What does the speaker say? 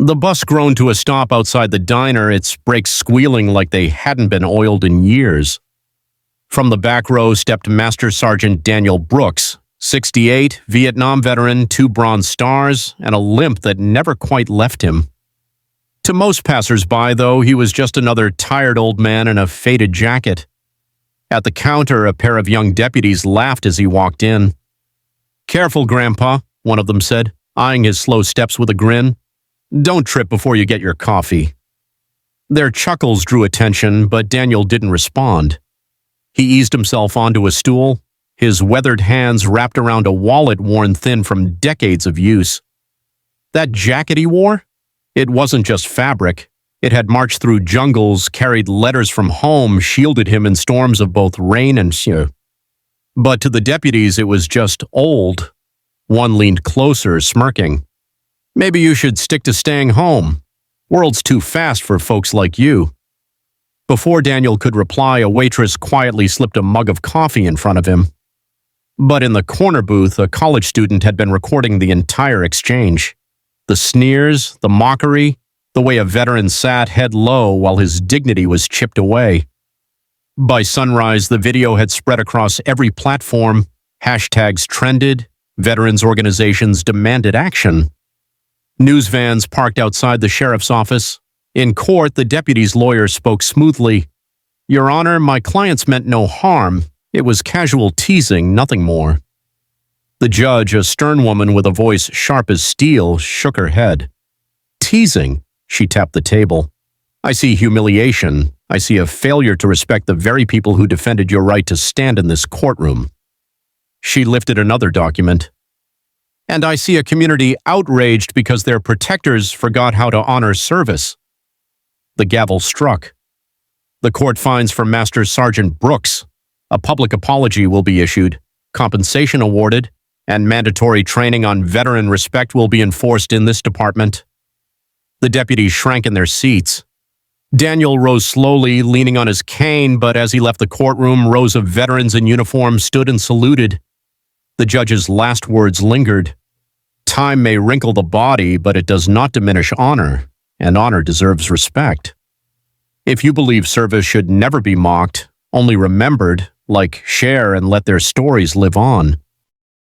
The bus groaned to a stop outside the diner, its brakes squealing like they hadn't been oiled in years. From the back row stepped Master Sergeant Daniel Brooks, 68, Vietnam veteran, 2 Bronze Stars, and a limp that never quite left him. To most passers-by, though, he was just another tired old man in a faded jacket. At the counter, a pair of young deputies laughed as he walked in. "Careful, Grandpa," one of them said, eyeing his slow steps with a grin. "Don't trip before you get your coffee." Their chuckles drew attention, but Daniel didn't respond. He eased himself onto a stool, his weathered hands wrapped around a wallet worn thin from decades of use. That jacket he wore? It wasn't just fabric. It had marched through jungles, carried letters from home, shielded him in storms of both rain and snow. But to the deputies, it was just old. One leaned closer, smirking. "Maybe you should stick to staying home. World's too fast for folks like you." Before Daniel could reply, a waitress quietly slipped a mug of coffee in front of him. But in the corner booth, a college student had been recording the entire exchange. The sneers, the mockery, the way a veteran sat head low while his dignity was chipped away. By sunrise, the video had spread across every platform. Hashtags trended. Veterans organizations demanded action. News vans parked outside the sheriff's office. In court, the deputy's lawyer spoke smoothly. "Your Honor, my clients meant no harm. It was casual teasing, nothing more." The judge, a stern woman with a voice sharp as steel, shook her head. "Teasing?" She tapped the table. "I see humiliation. I see a failure to respect the very people who defended your right to stand in this courtroom." She lifted another document. "And I see a community outraged because their protectors forgot how to honor service." The gavel struck. "The court finds for Master Sergeant Brooks. A public apology will be issued, compensation awarded, and mandatory training on veteran respect will be enforced in this department." The deputies shrank in their seats. Daniel rose slowly, leaning on his cane, but as he left the courtroom, rows of veterans in uniform stood and saluted. The judge's last words lingered. "Time may wrinkle the body, but it does not diminish honor, and honor deserves respect. If you believe service should never be mocked, only remembered, like, share and let their stories live on."